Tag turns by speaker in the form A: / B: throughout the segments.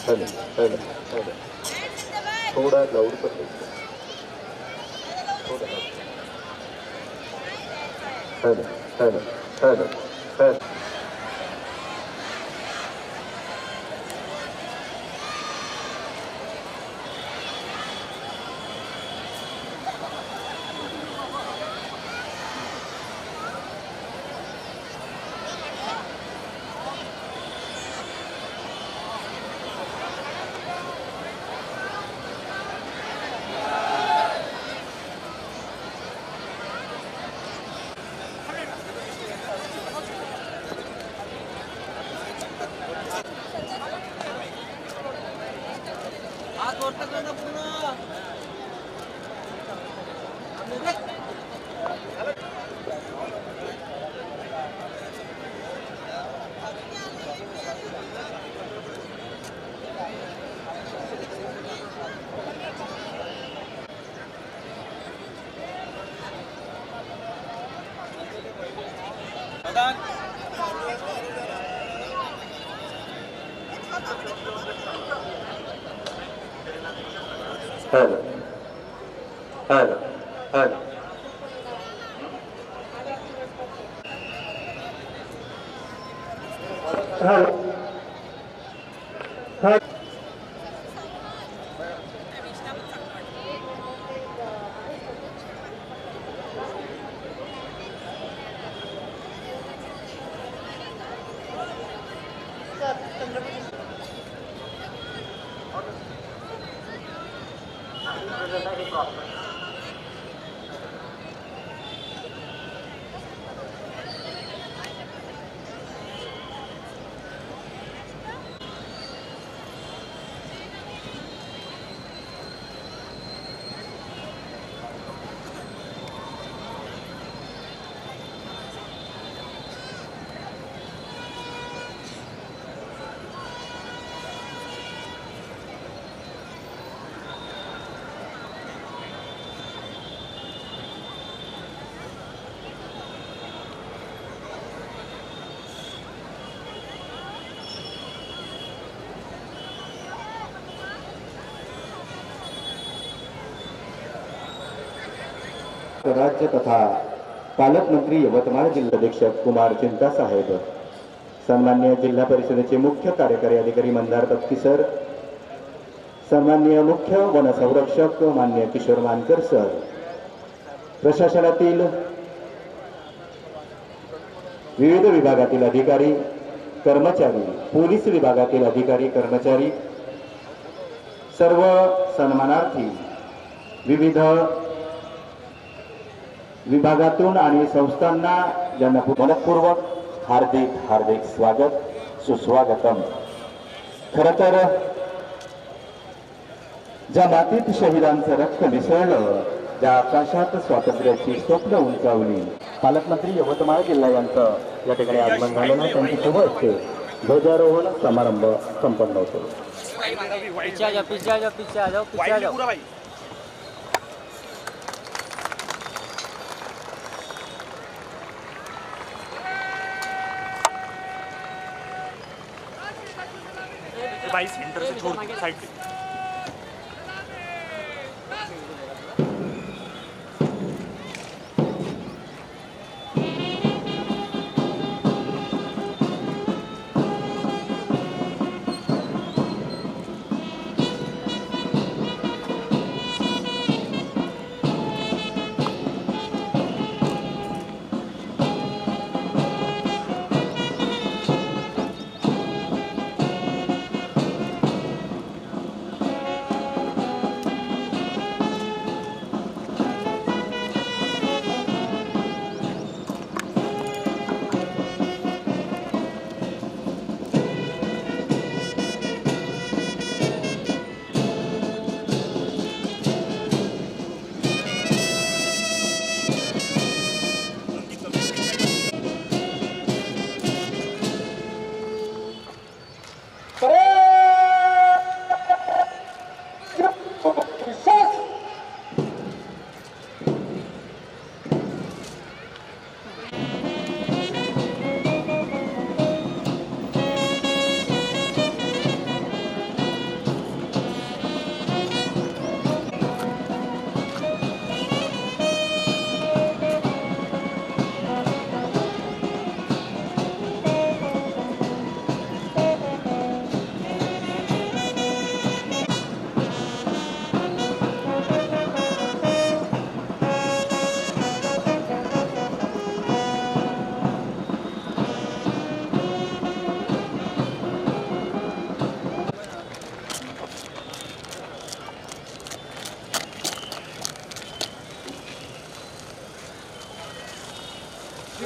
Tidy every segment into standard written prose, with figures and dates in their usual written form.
A: Hello hello hello थोडा loud कर थोडा hello hello hello hello hello hello hello hello राज्य तथा पालकमंत्री यवतमाळ जिल्हाध्यक्षक कुमार चिंतासाहेब, सन्मान्य जिल्हा परिषदेचे मुख्य कार्यकारी अधिकारी मंदार बत्ती सर, सन्मान्य मुख्य वनसंरक्षक मान्य किशोर मानकर सर, प्रशासनातील विविध विभागातील अधिकारी कर्मचारी, पोलीस विभागातील अधिकारी कर्मचारी, सर्व सन्मानार्थी, विविध विभागातून आणि संस्थांना ज्यांना मनपूर्वक हार्दिक हार्दिक स्वागत सुस्वागतम। खरं तर ज्या मातीत शहीदांचं रक्त मिसळलं, ज्या आकाशात स्वातंत्र्याची स्वप्न उंचावली, पालकमंत्री यवतमाळ जिल्हा यांचं या ठिकाणी आगमन झालेलं, त्यांची सोबत ध्वजारोहण समारंभ संपन्न होतो।
B: भाई सेंटर से छोड़ साइड पे।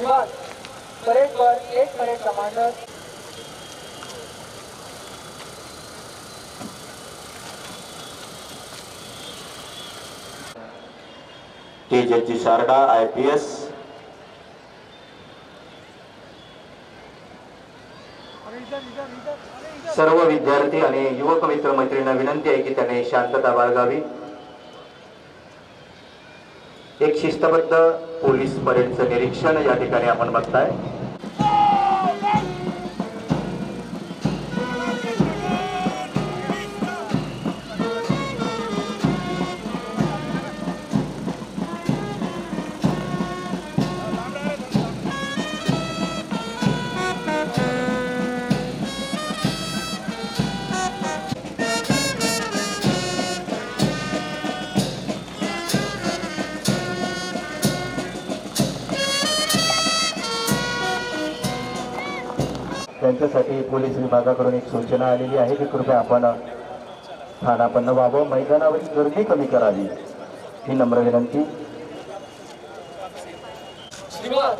C: विभाग परेडवर एक परेड कमांडर
A: तेजस्वी सारडा IPS, सर्व विद्यार्थी आणि युवक मित्र मैत्रिणींना विनंती आहे की त्याने शांतता बाळगावी. एक शिस्तबद्ध पोलीस परेडचं निरीक्षण या ठिकाणी आपण बघताय. त्यांच्यासाठी पोलीस विभागाकडून एक सूचना आलेली आहे की कृपया आपण स्थानापन्न व्हावं, मैदानावरील गर्दी कमी करावी, ही नम्र विनंती.
C: श्रीमान,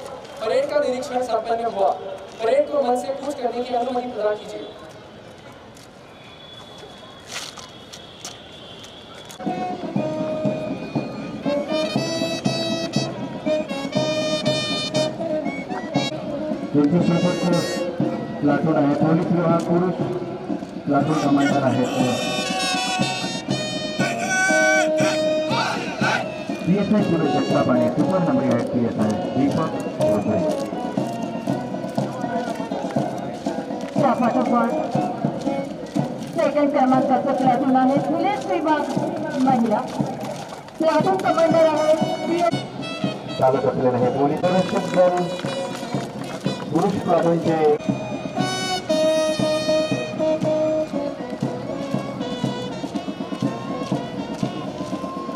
C: परेड का निरीक्षण संपन्न हुआ. परेड को मन से पूछ करने की अनुमति प्रदान कीजिए.
A: प्लाटून आहे, पोलीस विभाग पुरुष प्लाटून कमांडर आहेत. PSI पुरुष जगताप आणि सुपर नंबरी आहेत PSI दीपक भोसले.
D: त्या पाठोपाठ सेकंड क्रमांकाचं प्लाटून आहे पोलीस विभाग महिला. प्लाटून कमांडर आहे
A: चालत असलेलं हे पोलीस संरक्षक दल पुरुष प्लाटूनचे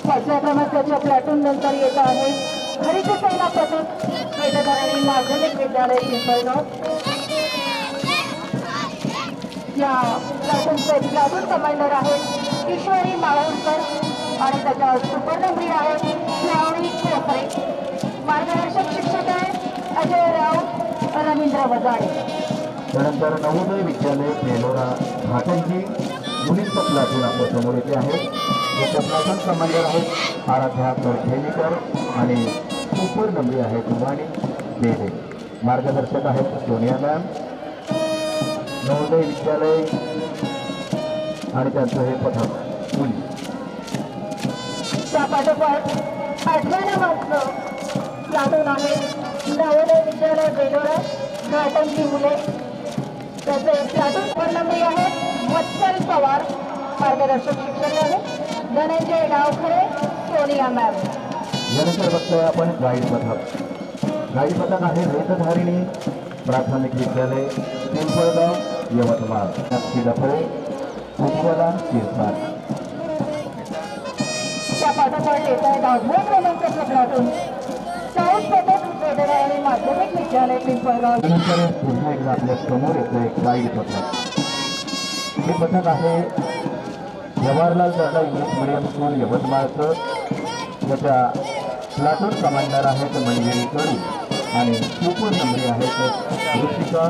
D: पाचव्या क्रमांकाच्या प्लाटून नंतर येत आहे हरित सेना पथक वेदधरणी माध्यमिक विद्यालय पिंपळगाव. या प्लाटूनचे प्लाटून कमांडर आहेत ईश्वरी माळवणकर आणि त्याच्या सुपर नंबरी आहेत श्रावणी कोपरे. मार्गदर्शक शिक्षक आहेत अजयराव रवींद्र वजाडे.
A: त्यानंतर नवोदय विद्यालय बेलोरा घाटांची मुलींचं प्लाटून आपल्या समोर येते आहे. याच्या प्लाटून कमांडर आहेत आराध्या कडखेनीकर आणि सुपर नंबरी आहेत वाणी देवे. मार्गदर्शक आहेत सोनिया मॅम. नवोदय विद्यालय आणि त्यांचं हे पथक मुली.
D: त्या पाठोपाठ 8व्या क्रमांकाचं प्लाटून आहे नवोदय विद्यालय बेलोरा घाटांची मुले. त्याचे प्लाटून नंबरी आहेत वत्सल पवार. मार्गदर्शक शिक्षक आहेत धनंजय डावखरे सोनिया मॅम.
A: यानंतर बघतोय आपण गाईड पथक. गाईड पथक आहे वेदधारिणी प्राथमिक विद्यालय पिंपळगाव यवतमाळ. नक्षी डफळे उज्ज्वला शिरसाट.
D: त्या पाठोपाठ येत आहे 10व्या क्रमांकाचं प्लाटून साऊथ पथक वेदधारणी माध्यमिक विद्यालय पिंपळगाव.
A: त्यानंतर पुन्हा एकदा आपल्या समोर येतं एक गाईड पथक. हे पथक आहे Jawaharlal Nehru English medium school यवतमाळचं. त्याच्या प्लाटून कमांडर आहेत मंजिरी कडू आणि सुपर नंबरी आहेत ऋषिका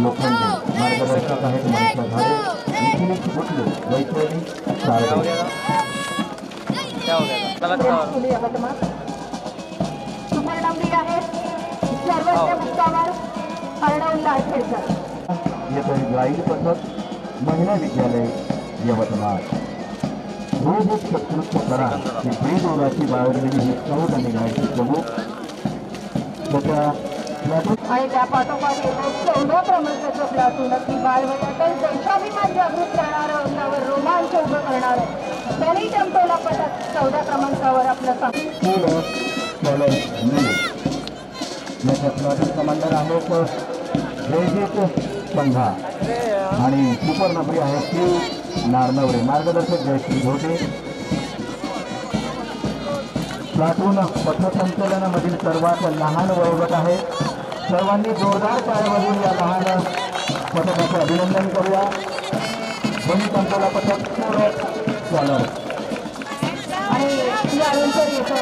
A: लोखंडे. मार्गदर्शक आहेत मनीषा झाडे, निखिलेश गुटले, वैशाली साळवे.
D: स्कूल यवतमाळ. सुपर नंबरी आहेत सर्वज्ञ मुक्तावर अर्णव लाडखेडकर.
A: येतं गाईड पथक महिला विद्यालय यवतमाळ. रोज एक शत्रुत्व करा ही बेदोराची बाळगलेली ही चौद आणि गायची प्रमुख. त्याच्या
D: आणि त्या पाठोपाठ येतो 14व्या क्रमांकाचं प्लाटून की बालवयातच देशाभिमान जागृत करणारं अंगावर रोमांच उभं करणारं त्यांनी टेम्पोला पथक 14व्या क्रमांकावर आपलं
A: याच्या प्लाटून कमांडर आहेत जयजीत संघा आणि सुपर नंबरी आहे श्री नारनवरे. मार्गदर्शक जयश्री घोटे. प्लाटून पथसंचलनामधील सर्वात लहान वयोगट आहे. सर्वांनी जोरदार टाळ्या वाजवून या लहान पथकाचं अभिनंदन करूया. दोन्ही पंचाला पथक सुरत चालर.
D: आणि यानंतर येतो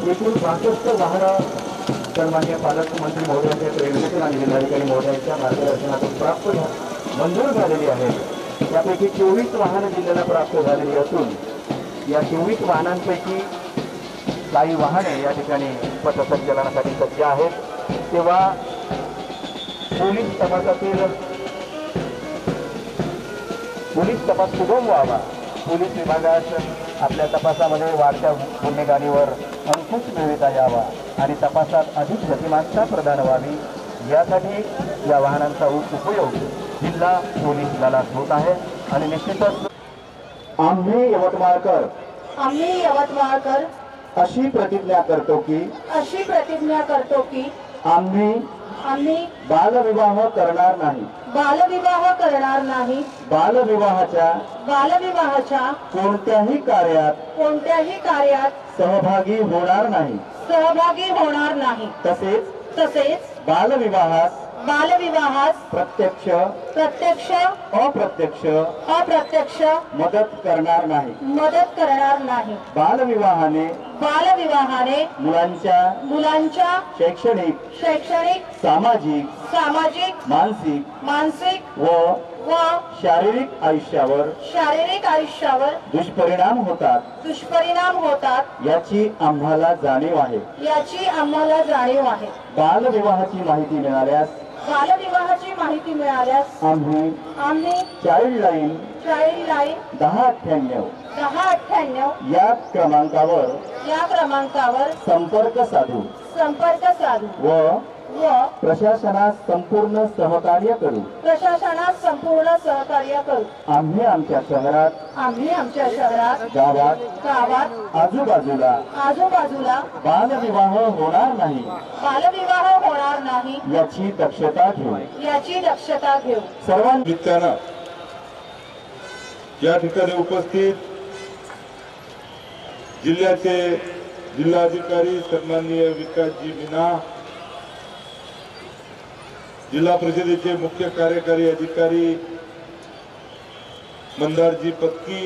A: एकूण 62 वाहनं सन्माननीय पालकमंत्री महोदयांच्या प्रेरणेतून आणि जिल्हाधिकारी महोदयांच्या मार्गदर्शनातून प्राप्त मंजूर झालेली आहेत. त्यापैकी 24 वाहनं जिल्ह्याला प्राप्त झालेली असून या 24 वाहनांपैकी काही वाहने या ठिकाणी पथसंचलनासाठी सज्ज आहेत. तेव्हा पोलीस तपास सुगम व्हावा, पोलीस विभागात आपल्या तपासामध्ये वाढत्या गुन्हेगारीवर अंकुश मिळविता यावा आणि तपासात अधिक गतिमानता प्रदान व्हावी यासाठी या वाहनांचा उपयोग जिल्हा पोलीस दलात होत आहे. आणि निश्चितच आम्ही यवतमाळकर अशी प्रतिज्ञा करतो की आम्ही बालविवाह करणार नाही. बालविवाहाच्या कोणत्याही कार्यात सहभागी होणार नाही. तसेच बालविवाहास प्रत्यक्ष अप्रत्यक्ष मदत करणार नाही. बालविवाहाने मुलांच्या शैक्षणिक सामाजिक मानसिक व शारीरिक आयुष्यावर दुष्परिणाम होतात याची आम्हाला जाणीव आहे. बालविवाहाची माहिती मिळाल्यास आम्ही चाइल्डलाईन 1098 या क्रमांकावर संपर्क साधू व प्रशासनास संपूर्ण सहकार्य करू. आम्ही आमच्या शहरात गावात आजूबाजूला बालविवाह होणार नाही याची दक्षता घेऊ.
E: सर्वांना या ठिकाणी उपस्थित जिल्ह्याचे जिल्हाधिकारी सन्माननीय विकासजी मीना, जिल्हा परिषदेचे मुख्य कार्यकारी अधिकारी मंदारजी पत्की,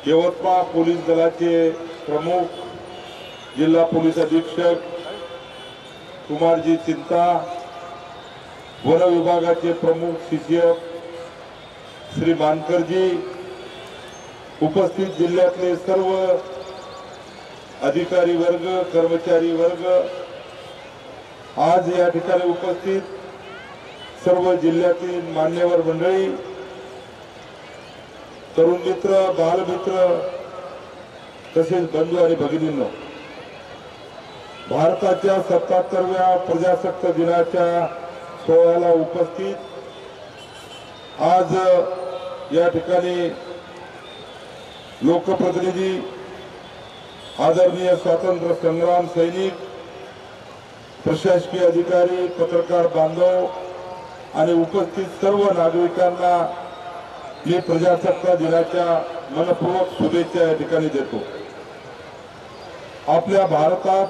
E: यवतमाळ पोलीस दलाचे प्रमुख जिल्हा पोलीस अधीक्षक कुमारजी चिंता, वन विभागाचे प्रमुख सीसीएफ श्री मानकरजी, उपस्थित जिल्ह्यातले सर्व अधिकारी वर्ग, कर्मचारी वर्ग, आज या ठिकाणी उपस्थित सर्व जिल्ह्यातील मान्यवर मंडळी, तरुण मित्र, बालमित्र तसेच बंधू आणि भगिनींनो, भारताच्या 77व्या प्रजासत्ताक दिनाच्या सोहळ्याला उपस्थित आज या ठिकाणी लोकप्रतिनिधी, आदरणीय स्वातंत्र्य संग्राम सैनिक, प्रशासकीय अधिकारी, पत्रकार बांधव आणि उपस्थित सर्व नागरिकांना मी प्रजासत्ताक दिनाच्या मनपूर्वक शुभेच्छा या ठिकाणी देतो. आपल्या भारतात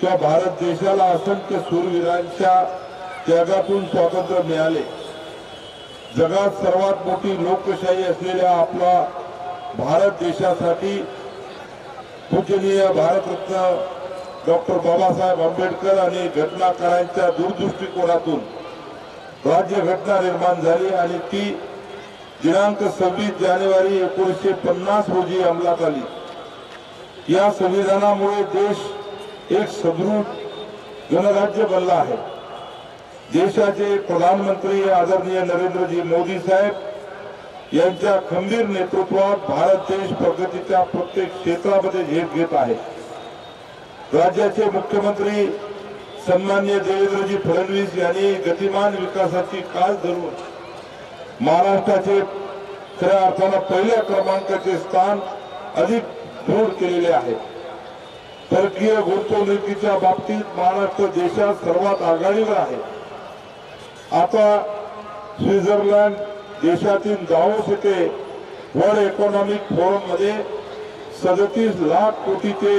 E: किंवा भारत देशाला असंख्य शूरवीरांच्या त्यागातून स्वातंत्र्य मिळाले. जगात सर्वात मोठी लोकशाही असलेल्या आपला भारत देशासाठी पूजनीय भारतरत्न डॉक्टर बाबासाहेब आंबेडकर आणि घटनाकारांच्या दूरदृष्टिकोनातून राज्यघटना निर्माण झाली आणि ती दिनांक 26 जानेवारी 1950 रोजी अंमलात आली. या संविधानामुळे देश एक सदृढ गणराज्य बनला आहे. देशाचे प्रधानमंत्री आदरणीय नरेंद्रजी मोदी साहेब यांच्या खंबीर नेतृत्वात भारत देश प्रगतीच्या प्रत्येक क्षेत्रामध्ये झेप घेत आहे. राज्याचे मुख्यमंत्री सन्माननीय देवेंद्रजी फडणवीस यांनी गतिमान विकासाची कास धरून महाराष्ट्राचे खऱ्या अर्थानं पहिल्या क्रमांकाचे स्थान अधिक दृढ केलेले आहे. परकीय गुंतवणुकीच्या बाबतीत महाराष्ट्र देशात सर्वात आघाडीवर आहे. आता स्वित्झर्लंड देशातील दावोस येथे वर्ल्ड इकॉनॉमिक फोरम मध्ये 37 लाख कोटीचे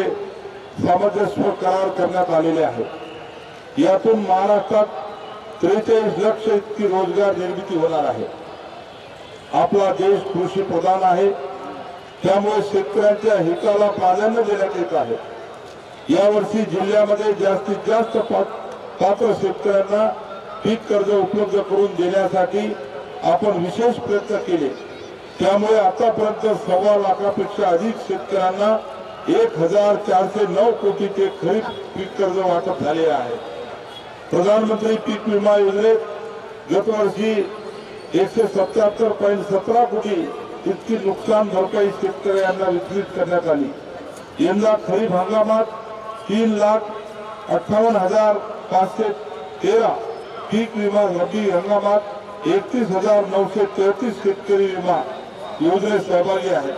E: सामंजस्य करार करण्यात आलेले आहेत. यातून महाराष्ट्रात 43 लाख इतकी रोजगार निर्मिती होणार आहे. आपला देश कृषी प्रधान आहे. त्यामुळे शेतकऱ्यांच्या हिताला प्राधान्य देण्यात येत आहे। यावर्षी जिल्ह्यामध्ये जास्तीत जास्त पात्र शेतकऱ्यांना पीक कर्ज उपलब्ध करून देण्यासाठी आपण विशेष प्रयत्न केले। त्यामुळे आतापर्यंत 1.25 लाखापेक्षा अधिक शेतकऱ्यांना 1409 कोटीचे खरीप पीक कर्ज वाटप झाले आहे। प्रधानमंत्री पीक विमा योजनेत गतवर्षी 177.17 कोटी इतकी नुकसान भरपाई शेतकऱ्यांना वितरित करण्यात आली। यंदा खरीप हंगामात 3,58,513 पीक विमा, रब्बी हंगामात 31,933 शेतकरी विमा योजनेत सहभागी आहेत।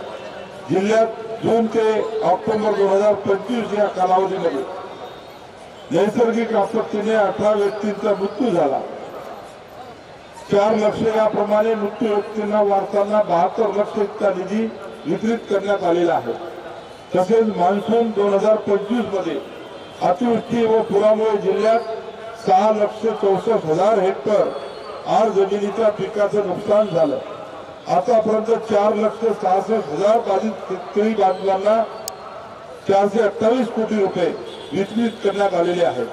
E: जिल्ह्यात जून ते ऑक्टोबर 2025 या कालावधीमध्ये नैसर्गिक आपत्तीने 18 व्यक्तींचा मृत्यू झाला। 4 लक्ष याप्रमाणे मृत्यू व्यक्तींना वारताना 72 लक्ष इतका निधी वितरित करण्यात आलेला आहे। तसेच मान्सून 2025 मध्ये अतिवृष्टी व पुरामुळे जिल्ह्यात 6,64,000 हेक्टर आर जमिनीच्या पिकाचं नुकसान झालं। आतापर्यंत 4,66,000 बाधित शेतकरी बांधवांना 428 कोटी रुपये वितरित करण्यात आलेले आहेत।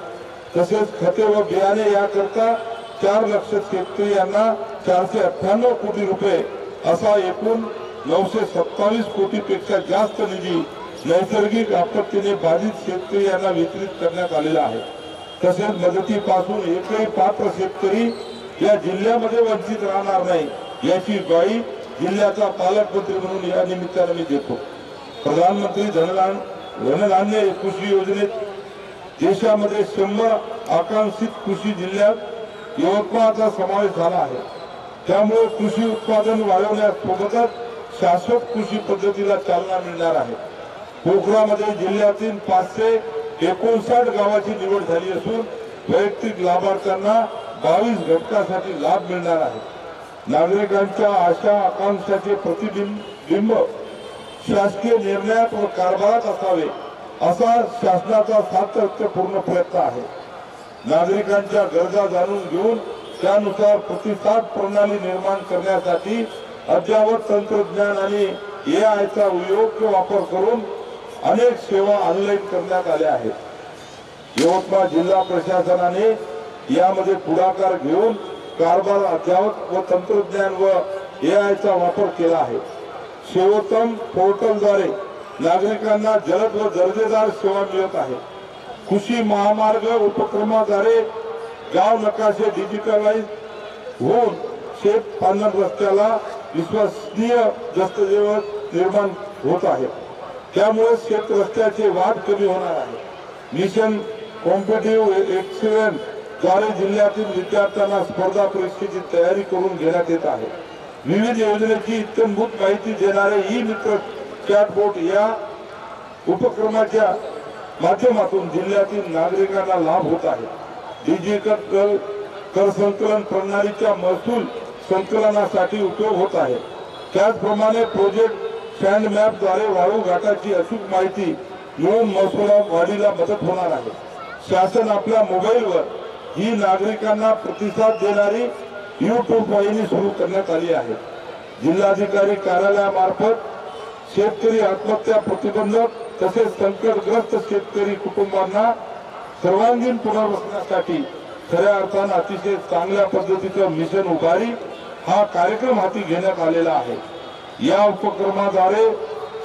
E: तसेच खते व बियाणे याकरता 4 लक्ष शेतकरी यांना 498 कोटी रुपये असा एकूण 927 कोटीपेक्षा जास्त निधी नैसर्गिक आपत्तीने बाधित शेतकरी यांना वितरित करण्यात आलेला आहे। तसेच मदतीपासून एकही पात्र शेतकरी या जिल्ह्यामध्ये वंचित राहणार नाही याची ग्वाही जिल्ह्याचा पालकमंत्री म्हणून या निमित्ताने मी देतो। प्रधानमंत्री धनधान्य कृषी योजनेत देशामध्ये 100 आकांक्षित कृषी जिल्ह्यात यवतमाळचा समावेश झाला आहे। त्यामुळे कृषी उत्पादन वाढवण्यासोबतच शाश्वत कृषी पद्धतीला चालना मिळणार आहे। पोखरामध्ये जिल्ह्यातील 559 गावाची निवड झाली असून वैयक्तिक लाभार्थ्यांना 22 घटकासाठी लाभ मिळणार आहे। नागरिकांच्या आशा आकांक्षाचे प्रतिबिंब शासकीय निर्णयात व कारभारात असावे असा शासनाचा सातत्यपूर्ण प्रयत्न आहे। नागरिकांच्या गरजा जाणून घेऊन त्यानुसार प्रतिसाद प्रणाली निर्माण करण्यासाठी अद्ययावत तंत्रज्ञान आणि एआयचा योग्य वापर करून अनेक सेवा ऑनलाईन करण्यात आल्या आहेत। यवतमाळ जिल्हा प्रशासनाने यामध्ये पुढाकार घेऊन कारभार अद्ययावत व तंत्रज्ञान व एआयचा वापर केला आहे। सेवोत्तम पोर्टलद्वारे नागरिकांना जलद व दर्जेदार सेवा मिळत आहे। कृषी महामार्ग उपक्रमाद्वारे गाव नकाशे डिजिटलाइज होऊन शेत पालन रस्त्याला विश्वसनीय दस्तऐवज निर्माण होत आहे। त्यामुळे शेत रस्त्याचे वाद कमी होणार आहे। मिशन कॉम्पिटिटिव्ह एक्सलन्स द्वारे जिल्ह्यातील विद्यार्थ्यांना स्पर्धा परीक्षेची तयारी करून घेण्यात येत आहे। विविध योजनेची इत्थंभूत माहिती देणारे ई मित्र चॅटबोट या उपक्रमाच्या माध्यमातून जिल्ह्यातील नागरिकांना लाभ होत आहे। डिजिटल कर संकलन प्रणालीच्या महसूल संकलनासाठी उपयोग होत आहे। त्याचप्रमाणे प्रोजेक्ट स्टँड मॅप द्वारे वाळू घाटाची अचूक माहिती मिळून महसूल वाढीला मदत होणार आहे। शासन आपल्या मोबाईलवर ही नागरिकांना प्रतिसाद देणारी YouTube वाहिनी सुरू करण्यात आली आहे। जिल्हाधिकारी कार्यालयामार्फत शेतकरी आत्महत्या प्रतिबंधक तसेच संकटग्रस्त शेतकरी कुटुंबांना सर्वांगीण पुनर्वसनासाठी खऱ्या अर्थानं अतिशय चांगल्या पद्धतीचं मिशन उभारी हा कार्यक्रम हाती घेण्यात आलेला आहे। या उपक्रमाद्वारे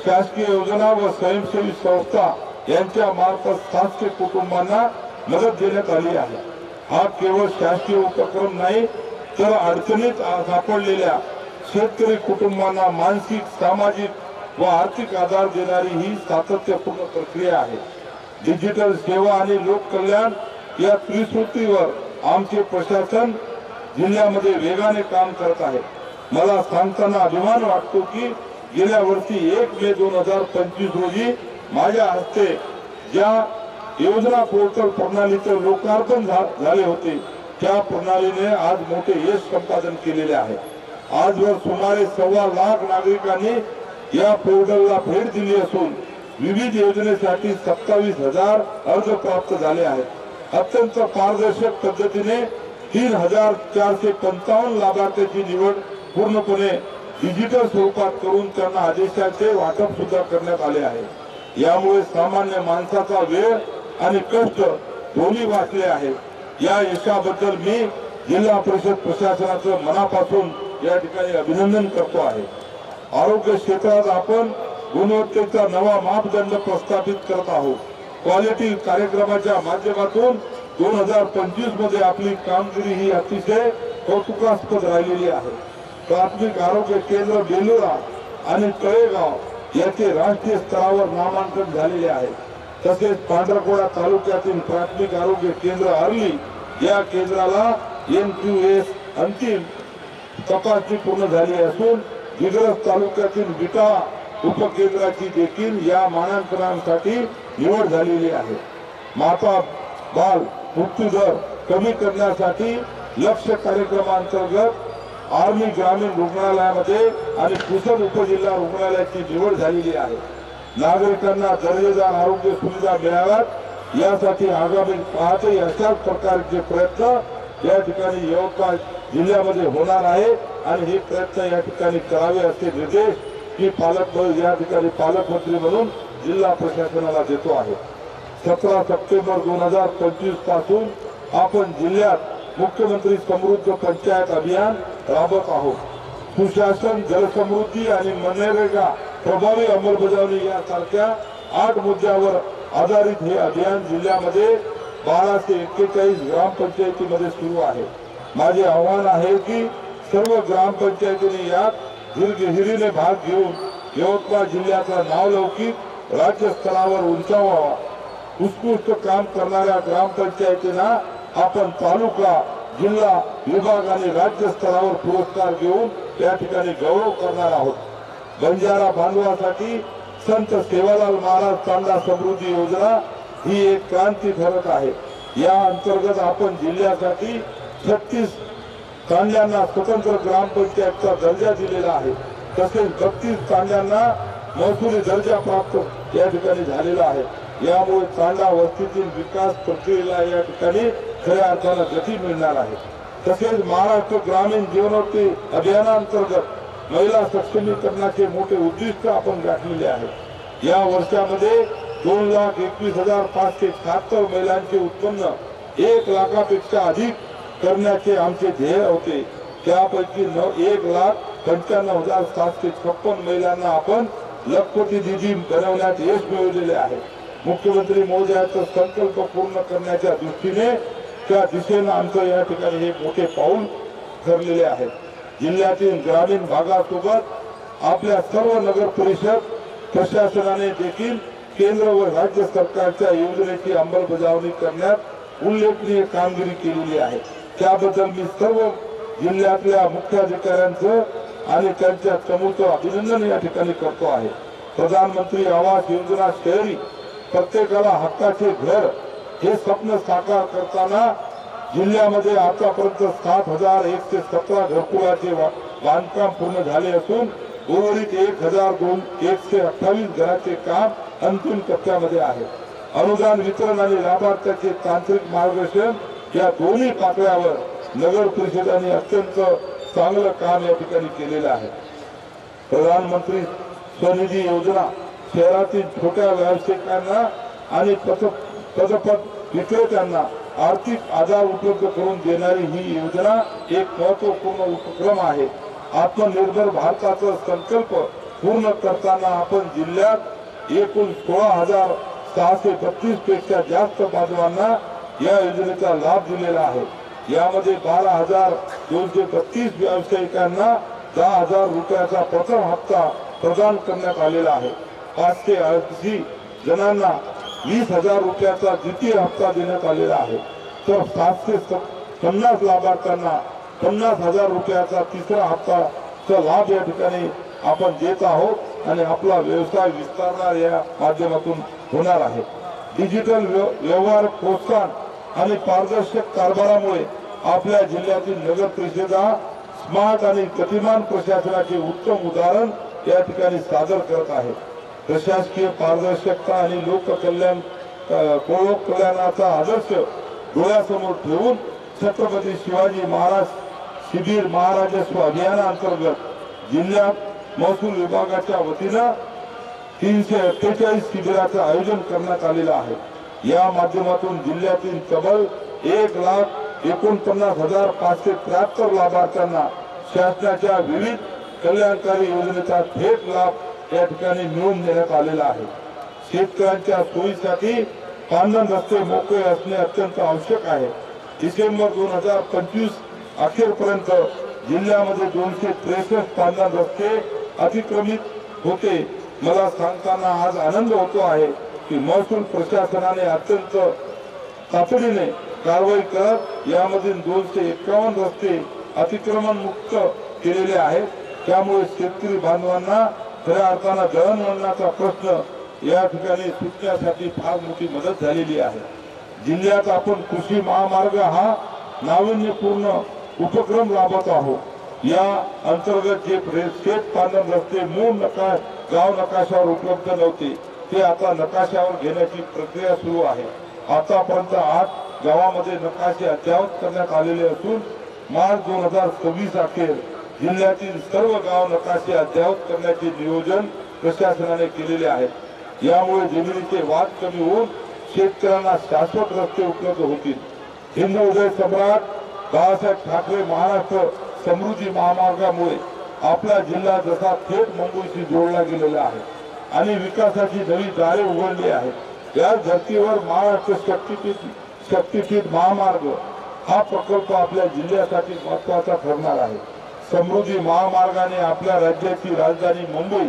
E: शासकीय योजना व स्वयंसेवी संस्था यांच्या मार्फत 700 कुटुंबांना मदत देण्यात आली आहे। हा केवळ शासकीय उपक्रम नाही तर अडचणीत सापडलेल्या शेतकरी कुटुंबांना मानसिक, सामाजिक व आर्थिक आधार देणारी ही सातत्यपूर्ण प्रक्रिया आहे। डिजिटल सेवा आणि लोककल्याण या त्रिसूत्रीवर आमचे प्रशासन जिल्ह्यामध्ये वेगाने काम करत आहे। मला सांगताना अभिमान वाटतो की गेल्या वर्षी 1 मे 2025 रोजी माझ्या हस्ते ज्या योजना पोर्टल प्रणालीचे लोकार्पण झाले होते त्या प्रणालीने आज मोठे यश संपादन केलेले आहे। आजवर सुमारे 1.25 लाख नागरिकांनी या पोर्टलला भेट दिली असून विविध योजनेसाठी 27,000 अर्ज प्राप्त झाले आहेत। अत्यंत पारदर्शक पद्धतीने 3,455 लाभार्थ्यांची निवड पूर्णपणे डिजिटल स्वरूपात करून त्यांना आदेशाचे वाटप सुद्धा करण्यात आले आहे. यामुळे सामान्य माणसाचा वेळ आणि कष्ट दोन्ही वाचले आहेत. या यशाबद्दल मी जिल्हा परिषद प्रशासनाचं मनापासून या ठिकाणी अभिनंदन करतो आहे. आरोग्य क्षेत्रात आपण गुणवत्तेचा नवा मापदंड प्रस्थापित करत आहोत. क्वालिटी कार्यक्रमाच्या माध्यमातून 2025 मध्ये आपली कामगिरी ही अतिशय कौतुकास्पद राहिलेली आहे. प्राथमिक आरोग्य केंद्र बेलोरा आणि तळेगाव याचे राष्ट्रीय स्तरावर नामांकन झालेले आहे. तसेच पांढरकोडा तालुक्यातील प्राथमिक आरोग्य केंद्र अर्ली या केंद्राला NQS अंतिम तपासणी पूर्ण झाली असून दिग्रस तालुक्यातील विटा उपकेंद्राची देखील या मानांकनासाठी निवड झालेली आहे. माता बाल मृत्यू दर कमी करण्यासाठी लक्ष्य कार्यक्रमांतर्गत आर्मी ग्रामीण रुग्णालयामध्ये आणि कुसद उपजिल्हा रुग्णालयाची निवड झालेली आहे. नागरिकांना दर्जेदार आरोग्य सुविधा मिळाव्यात यासाठी आगामी काळातही अशाच प्रकारचे प्रयत्न या ठिकाणी यवतमाळ जिल्ह्यामध्ये होणार आहे आणि हे प्रयत्न या ठिकाणी करावे असे निर्देश मी या ठिकाणी पालकमंत्री म्हणून जिल्हा प्रशासनाला देतो आहे. 17 सप्टेंबर 2025 पासून आपण जिल्ह्यात मुख्यमंत्री समृद्ध पंचायत अभियान राबवत आहोत. सुशासन, जलसमृद्धी आणि मनरेगा प्रभावी अंमलबजावणी यासारख्या 8 मुद्द्यावर आधारित हे अभियान जिल्ह्यामध्ये 1241 ग्रामपंचायतीमध्ये सुरू आहे. माझे आव्हान आहे की सर्व ग्रामपंचायतींनी यात हिरीने भाग घेऊन यवतमाळ जिल्ह्याचा नावलौकिक राज्य स्तरावर उंचावावा. उत्कृष्ट काम करणाऱ्या ग्रामपंचायतींना आपण तालुका, जिल्हा, विभाग आणि राज्य स्तरावर पुरस्कार घेऊन या ठिकाणी गौरव करणार आहोत. बंजारा बांधवासाठी संत सेवालाल महाराज तांडा समृद्धी योजना ही एक क्रांती ठरत आहे. या अंतर्गत आपण जिल्ह्यासाठी 36 तांड्यांना स्वतंत्र ग्रामपंचायतचा दर्जा दिलेला आहे. तसेच 32 तांड्यांना महसुली दर्जा प्राप्त या ठिकाणी झालेला आहे. यामुळे तांडा वस्तीतील विकास प्रक्रियेला या ठिकाणी खऱ्या अर्थानं गती मिळणार आहे. तसेच महाराष्ट्र ग्रामीण जीवनोन्नती अभियानांतर्गत महिला सक्षमीकरणाचे मोठे उद्दिष्ट आपण गाठलेले आहे. या वर्षामध्ये 2,21,576 महिलांचे उत्पन्न 1 लाखापेक्षा अधिक करण्याचे आमचे ध्येय होते. त्यापैकी 1,95,756 महिलांना आपण लखपती दीदी बनवण्यात यश मिळवलेले आहे. मुख्यमंत्री महोदयाचा संकल्प पूर्ण करण्याच्या दृष्टीने त्या दिशेनं आमचं या ठिकाणी हे मोठे पाऊल ठरलेले आहे. जिल्ह्यातील ग्रामीण भागासोबत आपल्या सर्व नगर परिषद प्रशासनाने देखील केंद्र व राज्य सरकारच्या योजनेची अंमलबजावणी करण्यात उल्लेखनीय कामगिरी केलेली आहे. त्याबद्दल मी सर्व जिल्ह्यातल्या मुख्याधिकाऱ्यांचं आणि त्यांच्या चमूचं अभिनंदन या ठिकाणी करतो आहे. प्रधानमंत्री आवास योजना शहरी प्रत्येकाला हक्काचे घर हे स्वप्न साकार करताना जिल्ह्यामध्ये आतापर्यंत 7,117 घरकुलाचे बांधकाम पूर्ण झाले असून उर्वरित 1,128 घराचे काम अंतिम टप्प्यामध्ये आहे. अनुदान वितरण आणि लाभार्थ्याचे तांत्रिक मार्गदर्शन या दोन्ही पातळ्यावर नगर परिषदांनी अत्यंत चांगलं काम या ठिकाणी केलेलं आहे. प्रधानमंत्री स्वनिधी योजना शहरातील छोट्या व्यावसायिकांना आणि पदपथ विक्रेत्यांना आर्थिक आधार उपलब्ध करून देणारी ही योजना एक महत्वपूर्ण उपक्रम आहे. आत्मनिर्भर भारताचा संकल्प पूर्ण करताना आपण जिल्ह्यात एकूण 16,632 पेक्षा जास्त बांधवांना या योजनेचा लाभ दिलेला आहे. यामध्ये 12,232 व्यावसायिकांना 10,000 रुपयाचा प्रथम हप्ता प्रदान करण्यात आलेला आहे. 580 जणांना 20,000 रुपयाचा द्वितीय हप्ता देण्यात आलेला आहे. तर 750 लाभार्थ्यांना 50,000 रुपयाचा तिसरा हप्ताचा लाभ या ठिकाणी आपण देत आहोत आणि आपला व्यवसाय विस्तारणार या माध्यमातून होणार आहे. डिजिटल व्यवहार प्रोत्साहन आणि पारदर्शक कारभारामुळे आपल्या जिल्ह्यातील नगर परिषदा स्मार्ट आणि गतिमान प्रशासनाचे उत्तम उदाहरण या ठिकाणी सादर करत आहे. प्रशासकीय पारदर्शकता आणि लोककल्याणाचा आदर्श डोळ्यासमोर ठेवून छत्रपती शिवाजी महाराज शिबिर महाराजस्व अभियानांतर्गत जिल्ह्यात महसूल विभागाच्या वतीनं 348 शिबिराचं आयोजन करण्यात आलेलं आहे। या माध्यमातून जिल्ह्यातील तब्बल 1,49,573 लाभार्थ्यांना शासनाच्या विविध कल्याणकारी योजनेचा थेट लाभ या ठिकाणी मिळवून देण्यात आलेला आहे। शेतकऱ्यांच्या सोयीसाठी पांढरण रस्ते मोकळे असणे अत्यंत आवश्यक आहे। डिसेंबर 2025 अखेरपर्यंत जिल्ह्यामध्ये 263 पांढरण रस्ते अतिक्रमित होते। मला सांगताना आज आनंद होतो आहे की महसूल प्रशासनाने अत्यंत तातडीने कारवाई करत यामधील 251 रस्ते अतिक्रमण मुक्त केलेले आहेत। त्यामुळे शेतकरी बांधवांना खऱ्या अर्थानं दळणवळणाचा प्रश्न या ठिकाणी सुटण्यासाठी फार मोठी मदत झालेली आहे। जिल्ह्यात आपण कृषी महामार्ग हा नाविन्यपूर्ण उपक्रम राबवत आहोत। या अंतर्गत जे शेत पांढरण रस्ते मूळ गाव नकाशावर उपलब्ध नव्हते ते आता नकाशावर घेण्याची प्रक्रिया सुरू आहे। आतापर्यंत 8 गावामध्ये नकाशे अद्ययावत करण्यात आलेले असून मार्च 2026 अखेर जिल्ह्यातील सर्व गाव नकाशे अद्ययावत करण्याचे नियोजन प्रशासनाने केलेले आहे। यामुळे जमिनीचे वाद कमी होऊन शेतकऱ्यांना शाश्वत रस्ते उपलब्ध होतील। हिंदू हृदय सम्राट बाळासाहेब ठाकरे महाराष्ट्र समृद्धी महामार्गामुळे आपला जिल्हा जसा थेट मुंबईशी जोडला गेलेला आहे आणि विकासाची नवी दारे उघडली आहेत। या धर्तीवर महाराष्ट्र शक्तीपीठ महामार्ग हा प्रकल्प आपल्या जिल्ह्यासाठी महत्वाचा ठरणार आहे। समृद्धी महामार्गाने आपल्या राज्याची राजधानी मुंबई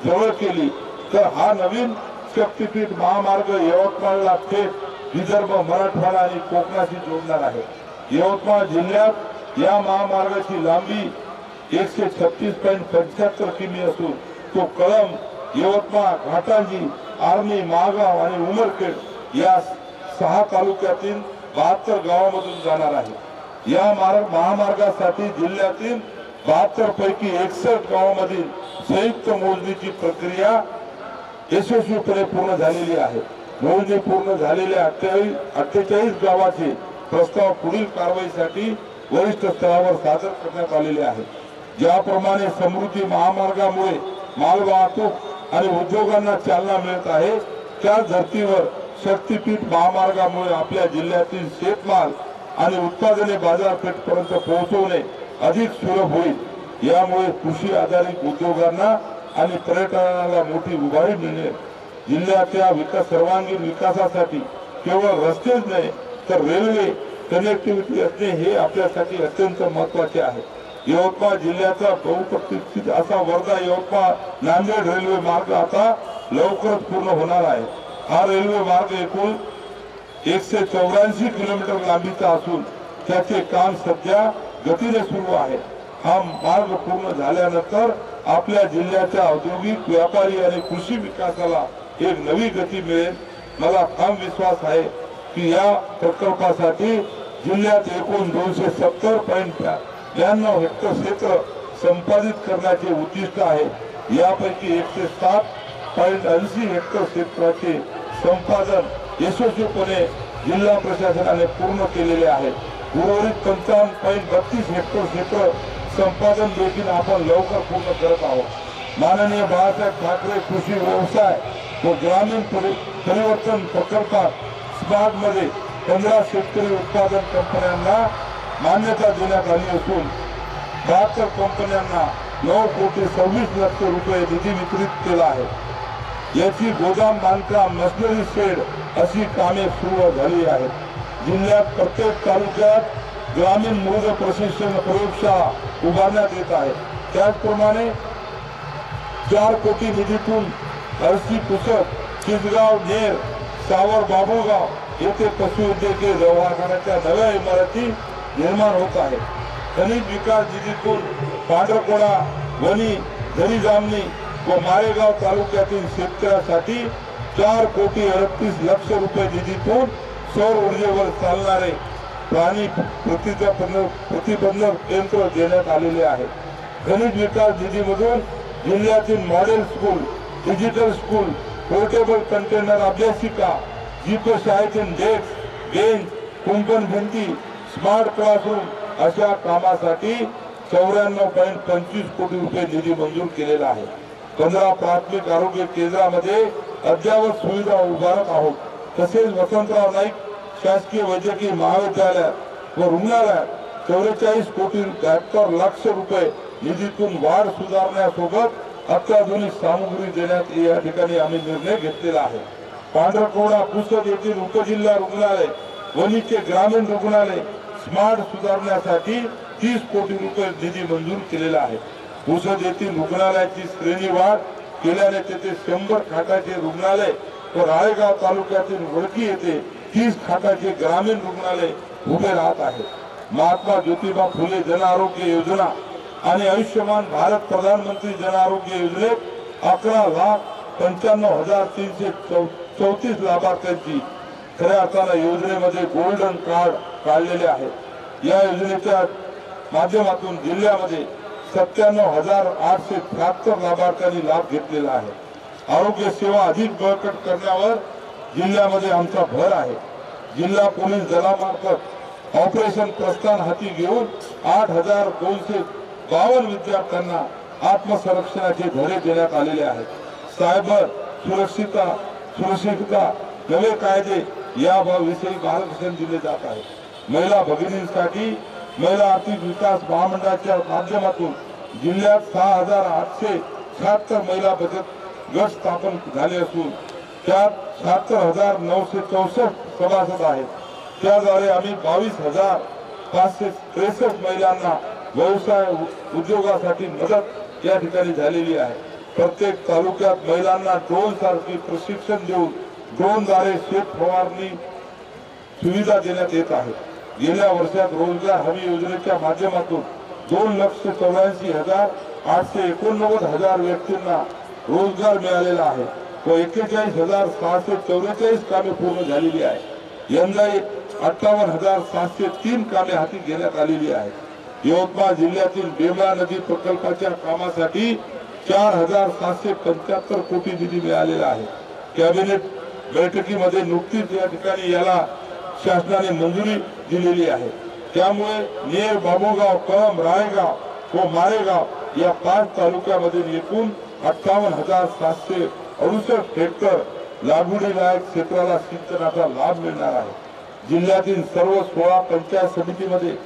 E: जवळ केली तर हा नवीन शक्तीपीठ महामार्ग यवतमाळला थेट विदर्भ, मराठवाडा आणि कोकणाशी जोडणार आहे। यवतमाळ जिल्ह्यात या महामार्गाची लांबी 136.75 किमी असून तो कळंब, यवतमाळ, घाटांजी, आर्णी, महागाव आणि उमरखेड या 6 तालुक्यातील 72 गावांमधून जाणार आहे। या महामार्गासाठी जिल्ह्यातील 72 पैकी 61 गावांमधील संयुक्त मोजणीची प्रक्रिया यशस्वीपणे पूर्ण झालेली आहे। मोजणी पूर्ण झालेल्या 48 गावाचे प्रस्ताव पुढील कारवाईसाठी वरिष्ठ स्तरावर सादर करण्यात आलेले आहेत। ज्याप्रमाणे समृद्धी महामार्गामुळे मालवाहतूक आणि उद्योगांना चालना मिळत आहे त्याच धर्तीवर शक्तीपीठ महामार्गामुळे आपल्या जिल्ह्यातील शेतमाल आणि उत्पादने बाजारपेठेपर्यंत पोहोचवणे अधिक सुलभ होईल। यामुळे कृषी आधारित उद्योगांना आणि पर्यटनाला मोठी उभारी मिळेल। जिल्ह्याच्या सर्वांगीण विकासासाठी केवळ रस्तेच नाही तर रेल्वे कनेक्टिव्हिटी असणे हे आपल्यासाठी अत्यंत महत्वाचे आहे। यवतमाळ जिल्ह्याचा बहुप्रतीक्षित असा वर्धा यवतमाळ नांदेड रेल्वे मार्ग आता लवकरच पूर्ण होणार आहे। हा रेल्वे मार्ग एकूण 184 किलोमीटर लांबीचा असून त्याचे काम सध्या गतीने सुरू आहे। हा मार्ग पूर्ण झाल्यानंतर आपल्या जिल्ह्याच्या औद्योगिक, व्यापारी आणि कृषी विकासाला एक नवी गती मिळेल। मला ठाम विश्वास आहे की या प्रकल्पासाठी जिल्ह्यात एकूण 270.92 हेक्टर क्षेत्र संपादित करण्याचे उद्दिष्ट आहे। यापैकी 107.80 हेक्टर क्षेत्राचे संपादन यशस्वीपणे जिल्हा प्रशासनाने पूर्ण केलेले आहे। उर्वरित 55.32 हेक्टर क्षेत्र संपादन देखील आपण लवकर पूर्ण करत आहोत। माननीय बाळासाहेब ठाकरे कृषी व्यवसाय व ग्रामीण परिवर्तन प्रकल्पात स्मार्ट मध्ये 15 शेतकरी उत्पादन कंपन्यांना मान्यता देण्यात आली असून 72 कंपन्यांना 9,26 लाख रुपये निधी वितरित केला आहे। याची गोदाम, बांधकाम, मशिनरी शेड अशी कामे सुरू झाली आहेत। जिल्ह्यात प्रत्येक तालुक्यात ग्रामीण मृद प्रशिक्षण प्रयोगशाळा उभारण्यात येत आहे। त्याचप्रमाणे 4 कोटी निधीतून अर्शी, पुसद, चिचगाव, नेर, सावर, बाबुळगाव येथे पशुवैद्यकीय दवाखान्याच्या नव्या इमारती निर्माण होत आहेत। खनिज विकास निधीतून पांढरकोडा, वणी, झरी जामणी व मारेगाव तालुक्यातील शेतकऱ्यांसाठी 4,38 लाख रुपये निधीतून सौर ऊर्जेवर चालणारे प्राणी प्रतिबंधक यंत्र देण्यात आलेले आहे। खनिज विकास निधीमधून जिल्ह्यातील model school, digital school, portable container अभ्यासिका, जीपशाळेतील डेस्क, बेंच, कुंपण भिंती, स्मार्ट क्लासरूम अशा कामासाठी 94.25 कोटी रुपये निधी मंजूर केलेला आहे. 15 प्राथमिक आरोग्य केंद्रामध्ये अद्ययावत सुविधा उभारत आहोत. तसेच वसंतराव नाईक शासकीय वैद्यकीय महाविद्यालयात व रुग्णालयात 44 कोटी 73 लाख रुपये निधीतून वाढ सुधारण्यासोबत अत्याधुनिक सामुग्री देण्यात या ठिकाणी आम्ही निर्णय घेतलेला आहे. पांढरकवडा पुसद येथील उपजिल्हा रुग्णालय, वणीचे ग्रामीण रुग्णालय स्मार्ट सुधारण्यासाठी 30 कोटी रुपये निधी मंजूर केलेला आहे. पुसद येथील रुग्णालयाची श्रेणी वाढ केल्याने तेथे 100 खाटाचे रुग्णालय व राळेगाव तालुक्यातील वडकी येथे 30 खाटाचे ग्रामीण रुग्णालय उभे राहत आहे. महात्मा ज्योतिबा फुले जन आरोग्य योजना आणि आयुष्यमान भारत प्रधानमंत्री जन आरोग्य योजनेत 11,95,334 लाभार्थ्यांची खऱ्या अर्थानं योजनेमध्ये गोल्डन कार्ड काढलेले आहे. या योजनेच्या माध्यमातून जिल्ह्यामध्ये 97,873 लाभार्थ्यांनी लाभ घेतलेला आहे. आरोग्य सेवा अधिक बळकट करण्यावर जिल्ह्यामध्ये आमचा भर आहे. जिल्हा पोलीस दलामार्फत ऑपरेशन प्रस्थान हाती घेऊन 8,252 विद्यार्थ्यांना आत्मसंरक्षणाचे धडे देण्यात आलेले आहेत. सायबर सुरक्षितता नवे कायदे याविषयी मार्गदर्शन दिले जात आहे. महिला भगिनींसाठी महिला आर्थिक विकास महामंडळाच्या माध्यमातून जिल्ह्यात 6,876 महिला बचत गट स्थापन झाले असून त्यात 76,964 सभासद आहेत. त्याद्वारे आम्ही 22,563 महिलांना व्यवसाय उद्योगासाठी मदत या ठिकाणी झालेली आहे. प्रत्येक तालुक्यात महिलांना ड्रोन सारखे प्रशिक्षण देऊन ड्रोनद्वारे शेत फवारणी सुविधा देण्यात येत आहे. गेल्या वर्षात रोजगार हमी योजनेच्या माध्यमातून 2,84,889 व्यक्तींना रोजगार मिळालेला आहे व 41,644 कामे पूर्ण झालेली आहे. यंदा 58,703 कामे हाती घेण्यात आलेली आहेत. यवतमाळ जिल्ह्यातील बेमळा नदी प्रकल्पाच्या कामासाठी 4,775 कोटी निधी मिळालेला आहे. कॅबिनेट बैठकीमध्ये नुकतीच या ठिकाणी याला शासनाने मंजुरी दिलेली आहे. त्यामुळे नेर, बाबुगाव, कळंब, राळेगाव व मारेगाव या 5 तालुक्यामध्ये एकूण 58,768 हेक्टर लागवडीलायक क्षेत्राला सिंचनाचा लाभ मिळणार आहे. जिल्ह्यातील सर्व 16 पंचायत समितीमध्ये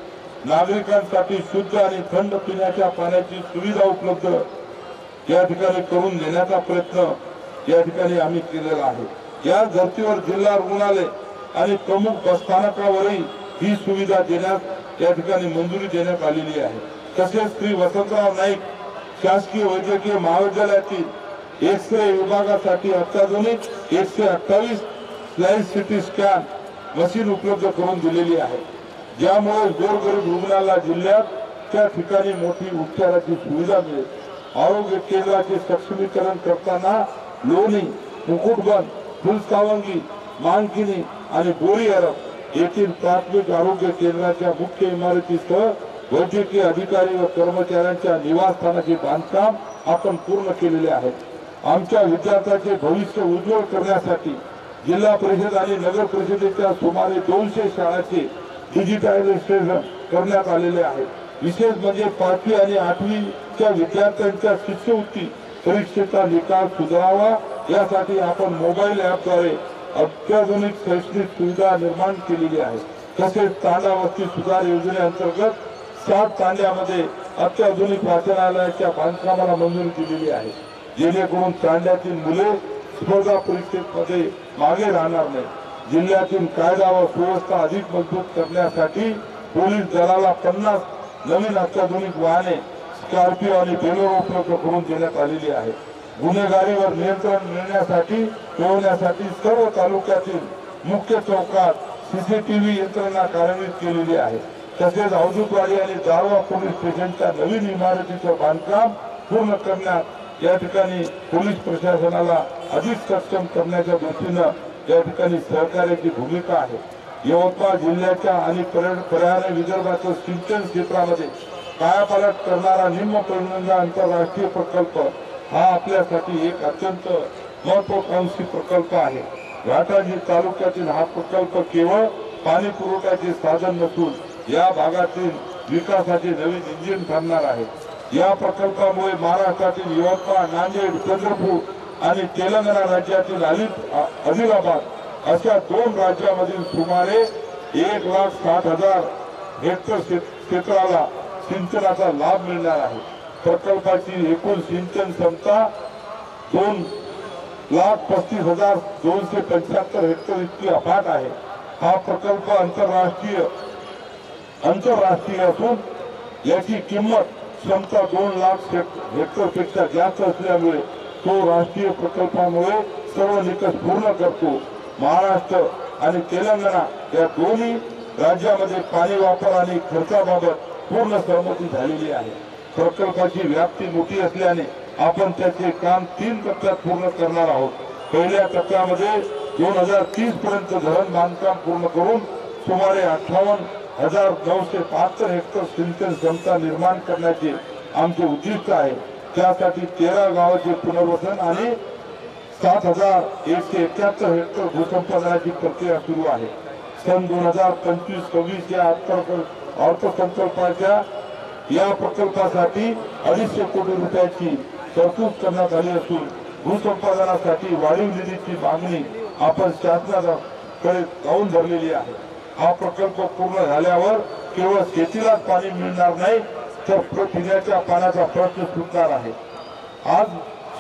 E: नागरिकांसाठी शुद्ध आणि थंड पिण्याच्या पाण्याची सुविधा उपलब्ध या ठिकाणी करून देण्याचा प्रयत्न या ठिकाणी आम्ही केलेला आहे. या धर्तीवर जिल्हा रुग्णालय आणि प्रमुख बसस्थानकावरही ही सुविधा देण्यात या ठिकाणी मंजुरी देण्यात आलेली आहे. तसेच श्री वसंतराव नाईक शासकीय वैद्यकीय महाविद्यालयातील एक्स-रे विभागासाठी अत्याधुनिक 128 स्लाइस सिटी स्कॅन मशीन उपलब्ध करून दिलेली आहे. ज्यामुळे गोरगरीब रुग्णाला जिल्ह्यात त्या ठिकाणी मोठी उपचाराची सुविधा मिळेल. आरोग्य केंद्राचे सक्षमीकरण करताना लोणी, मुकुटबंद, फुलसावंगी, मानकिनी आणि बोरीअरब येथील प्राथमिक आरोग्य केंद्राच्या मुख्य इमारतीसह वैद्यकीय अधिकारी व कर्मचाऱ्यांच्या निवासस्थानाचे बांधकाम आपण पूर्ण केलेले आहे. आमच्या विद्यार्थ्यांचे भविष्य उज्ज्वल करण्यासाठी जिल्हा परिषद आणि नगर परिषदेच्या सुमारे 200 शाळांचे डिजिटायझेशन करण्यात आलेले आहे. विशेष म्हणजे 5वी आणि 8वीच्या विद्यार्थ्यांच्या शिष्यवृत्ती परीक्षेचा निकाल सुधारावा यासाठी आपण मोबाईल ॲपद्वारे अत्याधुनिक शैक्षणिक सुविधा निर्माण केलेली आहे. तसेच तांडा वस्ती सुधार योजनेअंतर्गत 7 तांड्यामध्ये अत्याधुनिक वाचनालयाच्या बांधकामाला मंजुरी दिलेली आहे. जेणेकरून तांड्यातील मुले स्पर्धा परीक्षेमध्ये मागे राहणार नाही. जिल्ह्यातील कायदा व सुव्यवस्था अधिक मजबूत करण्यासाठी पोलीस दलाला 50 नवीन अत्याधुनिक वाहने स्कॉर्पिओ आणि बेलोरो उपलब्ध करून देण्यात आलेली आहे. गुन्हेगारीवर नियंत्रण मिळवण्यासाठी सर्व तालुक्यातील मुख्य चौकात सीसीटीव्ही यंत्रणा कार्यान्वित केलेली आहे. तसेच औद्योगवाडी आणि दारवा पोलीस स्टेशनच्या नवीन इमारतीचं बांधकाम पूर्ण करण्यात या ठिकाणी पोलीस प्रशासनाला अधिक सक्षम करण्याच्या दृष्टीनं या ठिकाणी सहकार्याची भूमिका आहे. यवतमाळ जिल्ह्याच्या आणि पर्यायाने विदर्भाच्या सिंचन क्षेत्रामध्ये कायापालट करणारा निम्न पैलगंगा आंतरराष्ट्रीय प्रकल्प हा आपल्यासाठी एक अत्यंत महत्वाकांक्षी प्रकल्प आहे. घाटांजी तालुक्यातील हा प्रकल्प केवळ पाणी पुरवठ्याचे साधन नसून या भागातील विकासाचे नवीन इंजिन ठरणार आहे. या प्रकल्पामुळे महाराष्ट्रातील यवतमाळ, नांदेड, चंद्रपूर आणि तेलंगणा राज्यातील आदिलाबाद अशा 2 राज्यामधील सुमारे 1,60,000 हेक्टर क्षेत्राला सिंचनाचा लाभ मिळणार आहे. प्रकल्पाची एकूण सिंचन क्षमता 2,35,275 हेक्टर इतकी अफाट आहे. हा प्रकल्प आंतरराष्ट्रीय असून याची किंमत क्षमता 2 लाख हेक्टर पेक्षा जास्त असल्यामुळे तो राष्ट्रीय प्रकल्पामुळे सर्व निकष पूर्ण करतो. महाराष्ट्र आणि तेलंगणा या दोन्ही राज्यामध्ये पाणी वापर आणि खर्चाबाबत पूर्ण सहमती झालेली आहे. प्रकल्पाची व्याप्ती मोठी असल्याने आपण त्याचे काम 3 टप्प्यात पूर्ण करणार आहोत. पहिल्या टप्प्यामध्ये 2030 पर्यंत धरण बांधकाम पूर्ण करून सुमारे 58,975 हेक्टर सिंचन क्षमता निर्माण करण्याचे आमचे उद्दिष्ट आहे. त्यासाठी 13 गावांचे पुनर्वसन आणि 7,171 हेक्टर भूसंपादनाची प्रक्रिया सुरू आहे. सन 2025-26 या अर्थसंकल्पाच्या या प्रकल्पासाठी 250 कोटी रुपयाची तरतूद करण्यात आली असून भूसंपादनासाठी वाढीव निधीची मागणी आपण शासनाकडे जाऊन धरलेली आहे. हा प्रकल्प पूर्ण झाल्यावर केवळ शेतीलाच पाणी मिळणार नाही तर पिण्याच्या पाण्याचा प्रश्न सुटणार आहे. आज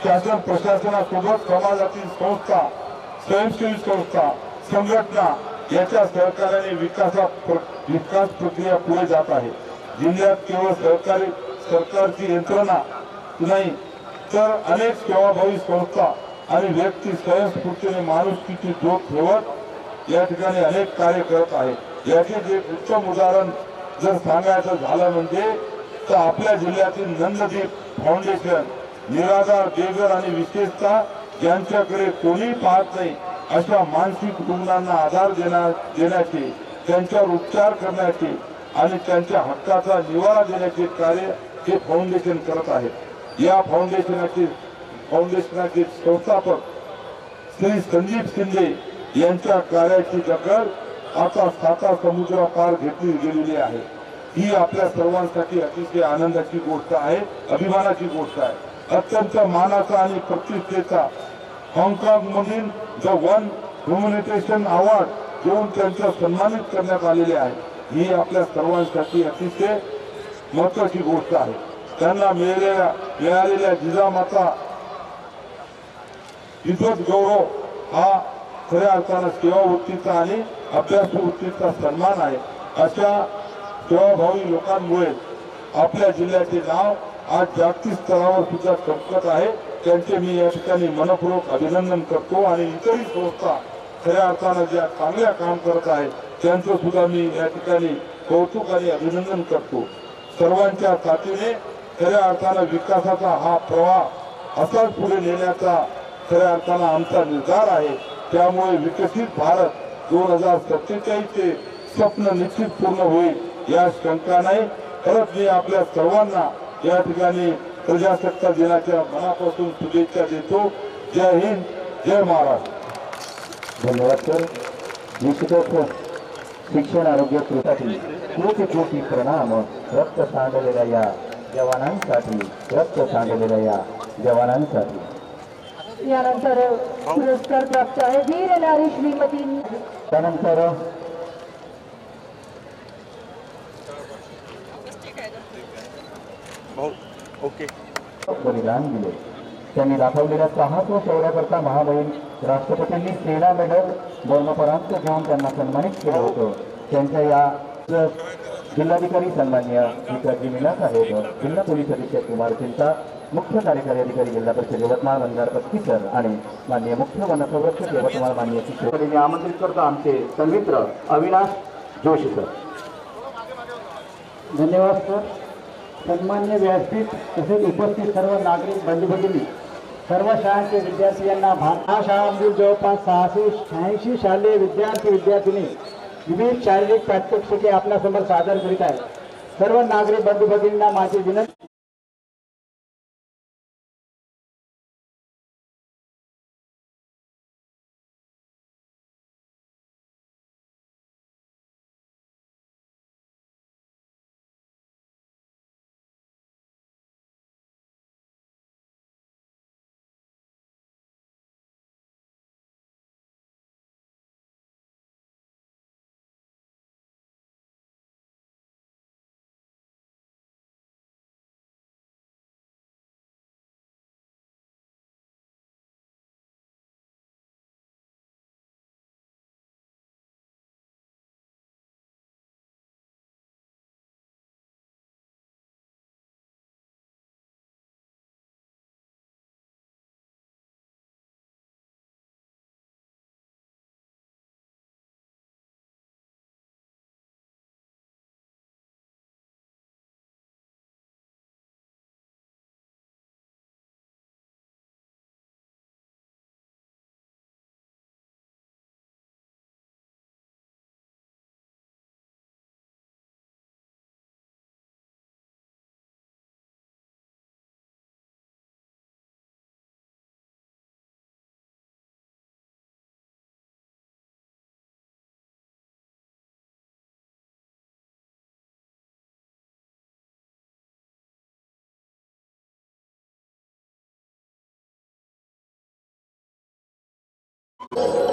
E: शासन प्रशासनासोबत समाजातील संस्था, स्वयंसेवी संस्था, संघटना याच्या सहकार्याने विकास प्रक्रिया पुढे जात आहे. जिल्ह्यात केवळ सरकारची यंत्रणा नाही तर अनेक सेवाभावी संस्था आणि व्यक्ती स्वयंस्फूर्तीने माणुसकीची जोड ठेवत या ठिकाणी अनेक कार्य करत आहेत. याचे जे उत्तम उदाहरण जर सांगायचं झालं म्हणजे तर आपल्या जिल्ह्यातील नंददीप फाउंडेशन निराधार, बेघर आणि विशेषतः ज्यांच्याकडे कोणी पाहत नाही अशा मानसिक रुग्णांना आधार देण्याचे, त्यांच्यावर उपचार करण्याचे आणि त्यांच्या हक्काचा निवारा देण्याचे कार्य हे फाउंडेशन करत आहे. या फाउंडेशनाचे संस्थापक श्री संदीप शिंदे यांच्या कार्याची दखल आता 7 समुद्रापार घेतली गेलेली आहे. ही आपल्या सर्वांसाठी अतिशय आनंदाची गोष्ट आहे, अभिमानाची गोष्ट आहे. अत्यंत मानाचा आणि प्रतिष्ठेचा हाँगकाँग मधील द वन ह्युमॅनिटेशन अवॉर्ड देऊन त्यांचा सन्मानित करण्यात आलेले आहे. ही आपल्या सर्वांसाठी अतिशय महत्वाची गोष्ट आहे. त्यांना मिळालेल्या जिजामाता इज्जत गौरव हा खऱ्या अर्थानं सेवावृत्तीचा आणि अभ्यासू वृत्तीचा सन्मान आहे. अशा सेवाभावी लोकांमुळे आपल्या जिल्ह्याचे नाव आज जागतिक स्तरावर सुद्धा चमकत आहे. त्यांचे मी या ठिकाणी मनपूर्वक अभिनंदन करतो आणि इतरही संस्था खऱ्या अर्थानं ज्या चांगल्या काम करत आहेत त्यांचं सुद्धा मी या ठिकाणी कौतुक आणि अभिनंदन करतो. सर्वांच्या साथीने खऱ्या अर्थानं विकासाचा हा प्रवाह असाच पुढे नेण्याचा खऱ्या अर्थानं आमचा निर्धार आहे. त्यामुळे विकसित भारत 2047चे स्वप्न निश्चित पूर्ण होईल या शंका नाही. परत मी आपल्या सर्वांना या ठिकाणी प्रजासत्ताक दिनाच्या मनापासून शुभेच्छा देतो. जय हिंद, जय महाराष्ट्र.
A: धन्यवाद सर. निश्चितच शिक्षण आरोग्य कृतीसाठी कोटी प्रणाम. रक्त सांडलेल्या या जवानांसाठी, रक्त सांडलेल्या या जवानांसाठी.
D: यानंतर पुरस्कार प्राप्त आहे वीर नारी श्रीमती.
A: त्यानंतर
B: ओके.
A: बलिदान दिले. त्यांनी दाखवलेल्या साहस व शौर्याकरता महाबहीण राष्ट्रपतींनी सेना मेडल मरणोपरांत घेऊन त्यांना सन्मानित केलं होतं. त्यांच्या या जिल्हाधिकारी सन्मान्य विक्राजी मीना साहेब, जिल्हा पोलीस अधीक्षक कुमार चिंता, मुख्य कार्यकारी अधिकारी जिल्हा परिषद यवतमाळ मंदार पत्की सर आणि माननीय मुख्य वनसंरक्षक यवतमाळ माननीय शिक्षक आमंत्रित करतो आमचे सन्मित्र अविनाश जोशी सर.
F: धन्यवाद सर. सन्मान्य व्यासपीठ तसेच उपस्थित सर्व नागरिक बंधू भगिनी, सर्व शाळांचे विद्यार्थी यांना हा शाळांमधील जवळपास 686 शालेय विद्यार्थिनी विविध शारीरिक प्रात्यक्षिके आपल्यासमोर सादर करीत आहेत. सर्व नागरिक बंधू भगिनींना माझी विनंती
E: आहे